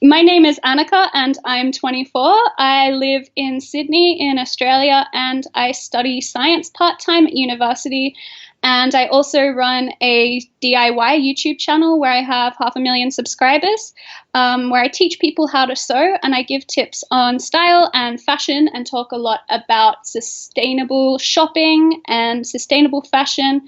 My name is Annika and I'm 24. I live in Sydney in Australia and I study science part-time at university. And I also run a DIY YouTube channel where I have 500,000 subscribers, where I teach people how to sew and I give tips on style and fashion and talk a lot about sustainable shopping and sustainable fashion,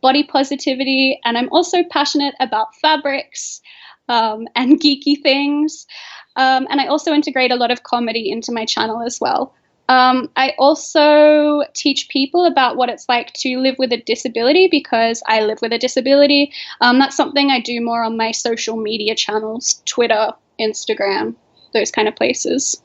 body positivity. And I'm also passionate about fabrics and geeky things. And I also integrate a lot of comedy into my channel as well. I also teach people about what it's like to live with a disability because I live with a disability. That's something I do more on my social media channels, Twitter, Instagram, those kind of places.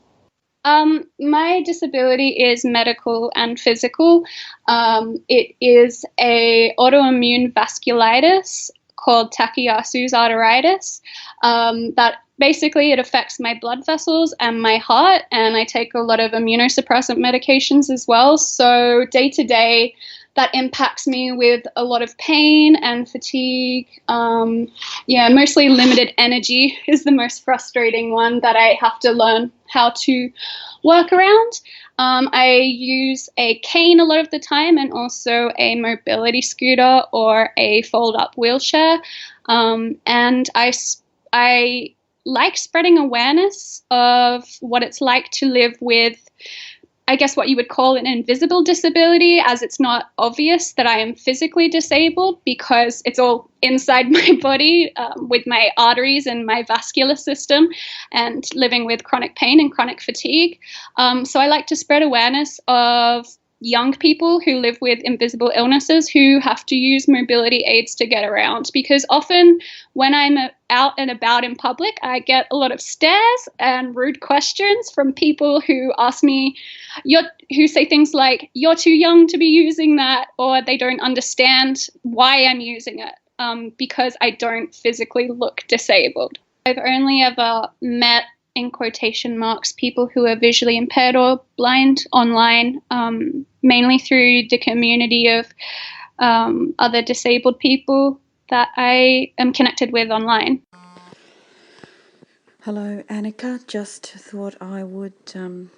My disability is medical and physical. It is a autoimmune vasculitis called Takayasu's arteritis. That basically it affects my blood vessels and my heart, and I take a lot of immunosuppressant medications as well. So day to day, that impacts me with a lot of pain and fatigue. Mostly limited energy is the most frustrating one that I have to learn how to work around. I use a cane a lot of the time and also a mobility scooter or a fold-up wheelchair. And I like spreading awareness of what it's like to live with, I guess, what you would call an invisible disability, as it's not obvious that I am physically disabled because it's all inside my body with my arteries and my vascular system and living with chronic pain and chronic fatigue. So I like to spread awareness of young people who live with invisible illnesses who have to use mobility aids to get around, because often when I'm out and about in public, I get a lot of stares and rude questions from people who ask me, who say things like, "You're too young to be using that," or they don't understand why I'm using it because I don't physically look disabled. I've only ever met, in quotation marks, people who are visually impaired or blind online, mainly through the community of other disabled people that I am connected with online. Hello, Annika. Just thought I would. I'm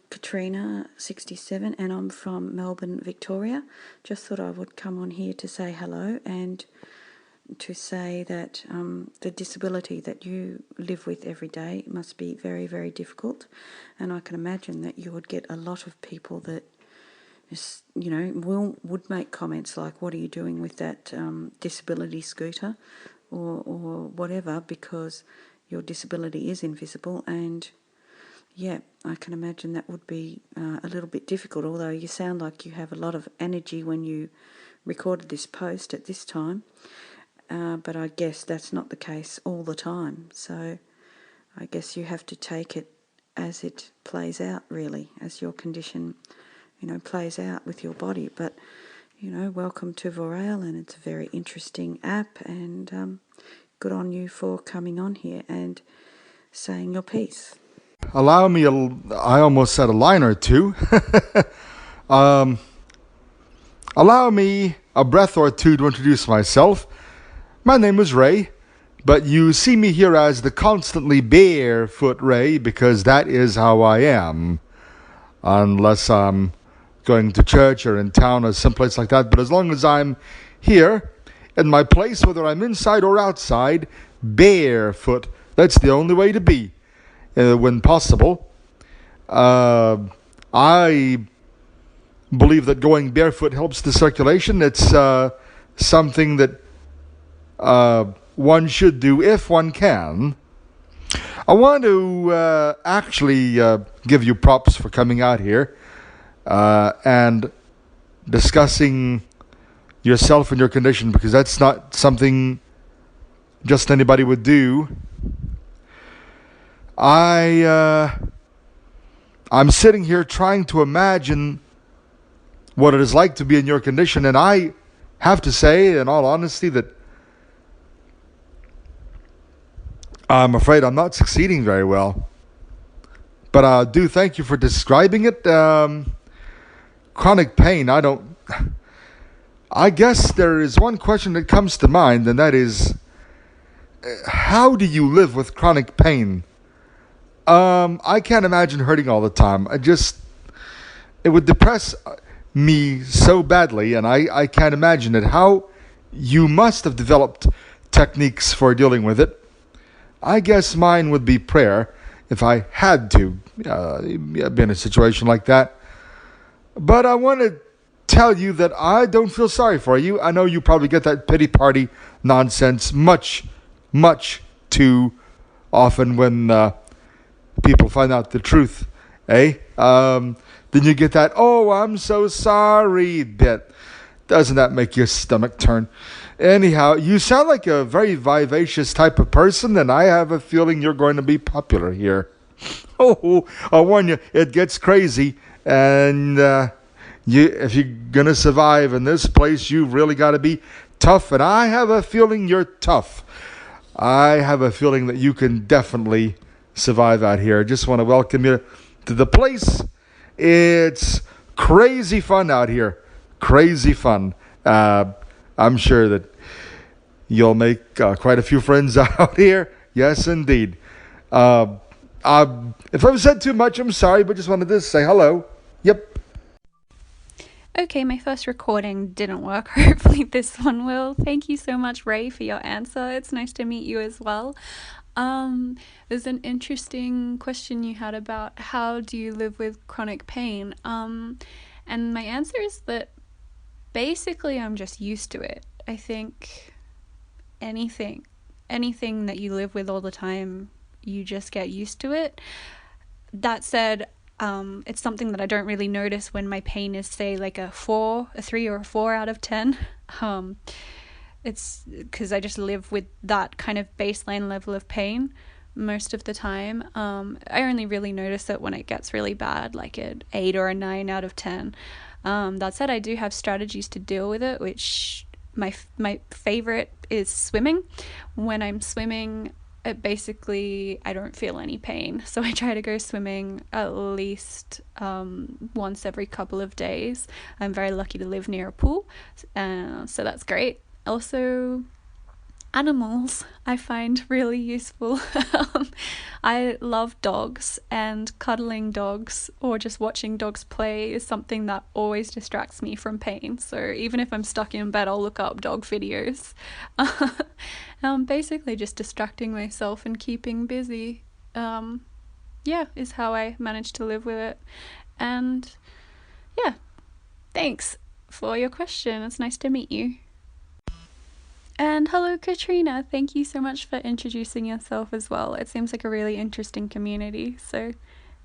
Katrina, 67, and I'm from Melbourne, Victoria. Just thought I would come on here to say hello and to say that the disability that you live with every day must be very, very difficult. And I can imagine that you would get a lot of people that would make comments like, "What are you doing with that disability scooter?" or whatever, because your disability is invisible. And yeah, I can imagine that would be a little bit difficult, although you sound like you have a lot of energy when you recorded this post at this time. But I guess that's not the case all the time. So I guess you have to take it as it plays out, really, as your condition plays out with your body. But, welcome to Vorail, and it's a very interesting app, and good on you for coming on here and saying your piece. Allow me, I almost said a line or two. um, Allow me a breath or two to introduce myself. My name is Ray, but you see me here as the constantly barefoot Ray because that is how I am. Unless I'm going to church or in town or someplace like that. But as long as I'm here in my place, whether I'm inside or outside, barefoot, that's the only way to be when possible. I believe that going barefoot helps the circulation. It's something that one should do if one can. I want to actually give you props for coming out here and discussing yourself and your condition, because that's not something just anybody would do. I'm sitting here trying to imagine what it is like to be in your condition, and I have to say, in all honesty, that I'm afraid I'm not succeeding very well. But I do thank you for describing it. Chronic pain, I guess there is one question that comes to mind, and that is, how do you live with chronic pain? I can't imagine hurting all the time. It would depress me so badly, and I can't imagine it. How you must have developed techniques for dealing with it. I guess mine would be prayer if I had to be in a situation like that. But I want to tell you that I don't feel sorry for you. I know you probably get that pity party nonsense much, much too often when people find out the truth, eh? Then you get that, oh, I'm so sorry bit. Doesn't that make your stomach turn? Anyhow, you sound like a very vivacious type of person, and I have a feeling you're going to be popular here. Oh, I warn you, it gets crazy, and if you're going to survive in this place, you've really got to be tough, and I have a feeling you're tough. I have a feeling that you can definitely survive out here. Just want to welcome you to the place. It's crazy fun out here. Crazy fun. I'm sure that you'll make quite a few friends out here. Yes, indeed. If I've said too much, I'm sorry, but just wanted to say hello. Yep. Okay, my first recording didn't work. Hopefully this one will. Thank you so much, Ray, for your answer. It's nice to meet you as well. There's an interesting question you had about how do you live with chronic pain. And my answer is that basically I'm just used to it. I think anything that you live with all the time, you just get used to it. That said, it's something that I don't really notice when my pain is, say, like a 3 or a 4 out of 10. It's because I just live with that kind of baseline level of pain most of the time. I only really notice it when it gets really bad, like an 8 or a 9 out of 10. That said, I do have strategies to deal with it, which my favorite is swimming. When I'm swimming, I don't feel any pain, so I try to go swimming at least once every couple of days. I'm very lucky to live near a pool, so that's great. Also, animals I find really useful. I love dogs, and cuddling dogs or just watching dogs play is something that always distracts me from pain. So even if I'm stuck in bed, I'll look up dog videos. Basically just distracting myself and keeping busy is how I manage to live with it. And yeah, thanks for your question. It's nice to meet you. And hello, Katrina. Thank you so much for introducing yourself as well. It seems like a really interesting community. So,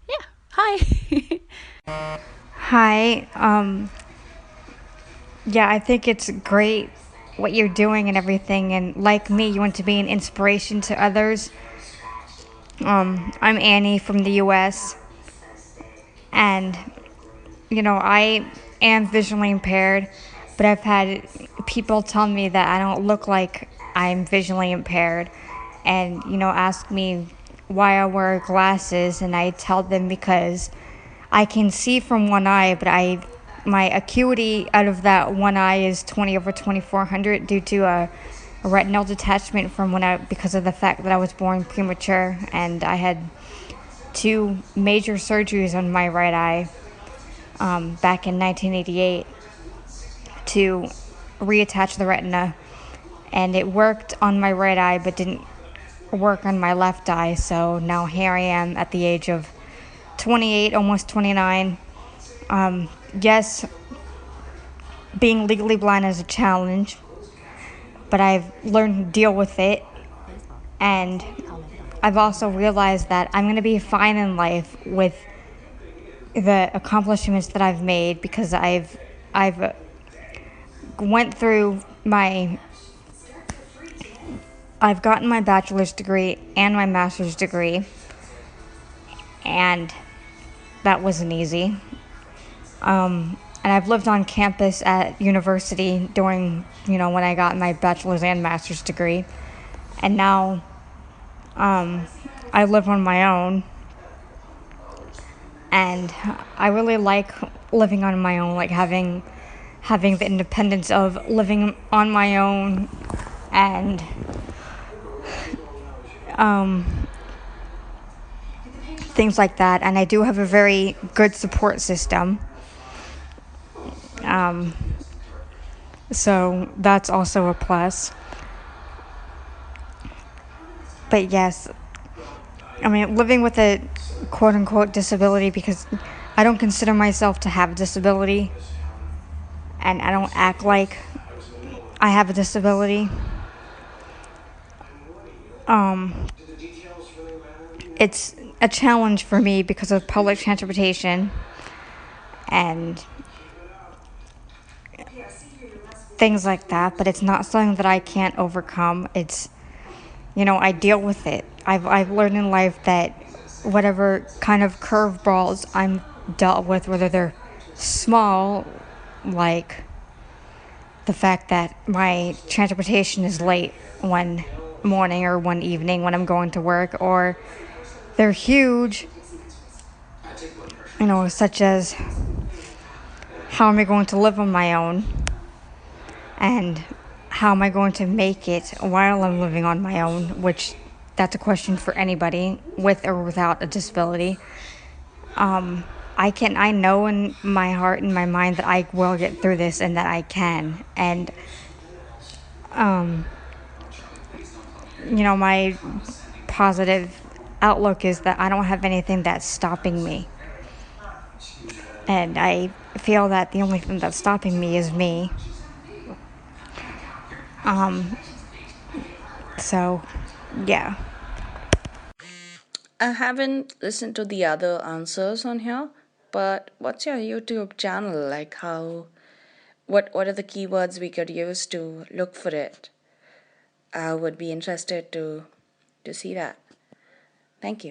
yeah. Hi. Hi. I think it's great what you're doing and everything. And like me, you want to be an inspiration to others. I'm Annie from the U.S. And, I am visually impaired. But I've had people tell me that I don't look like I'm visually impaired and, ask me why I wear glasses, and I tell them because I can see from one eye, but my acuity out of that one eye is 20/2400 due to a retinal detachment because of the fact that I was born premature, and I had 2 major surgeries on my right eye back in 1988. To reattach the retina, and it worked on my right eye but didn't work on my left eye. So now here I am at the age of 28, almost 29. Yes, being legally blind is a challenge, but I've learned to deal with it, and I've also realized that I'm going to be fine in life with the accomplishments that I've made, because I've I've gotten my bachelor's degree and my master's degree, and that wasn't easy. And I've lived on campus at university during, when I got my bachelor's and master's degree, and now I live on my own, and I really like living on my own, like having the independence of living on my own and things like that. And I do have a very good support system. So that's also a plus. But yes, I mean, living with a quote unquote disability, because I don't consider myself to have a disability, and I don't act like I have a disability. It's a challenge for me because of public transportation and things like that, but it's not something that I can't overcome. It's, I deal with it. I've learned in life that whatever kind of curveballs I'm dealt with, whether they're small, like the fact that my transportation is late one morning or one evening when I'm going to work, or they're huge, such as how am I going to live on my own, and how am I going to make it while I'm living on my own, which that's a question for anybody with or without a disability. I know in my heart and my mind that I will get through this and that I can. And, my positive outlook is that I don't have anything that's stopping me. And I feel that the only thing that's stopping me is me. So, yeah. I haven't listened to the other answers on here, but what's your YouTube channel? Like what are the keywords we could use to look for it? I would be interested to see that. Thank you.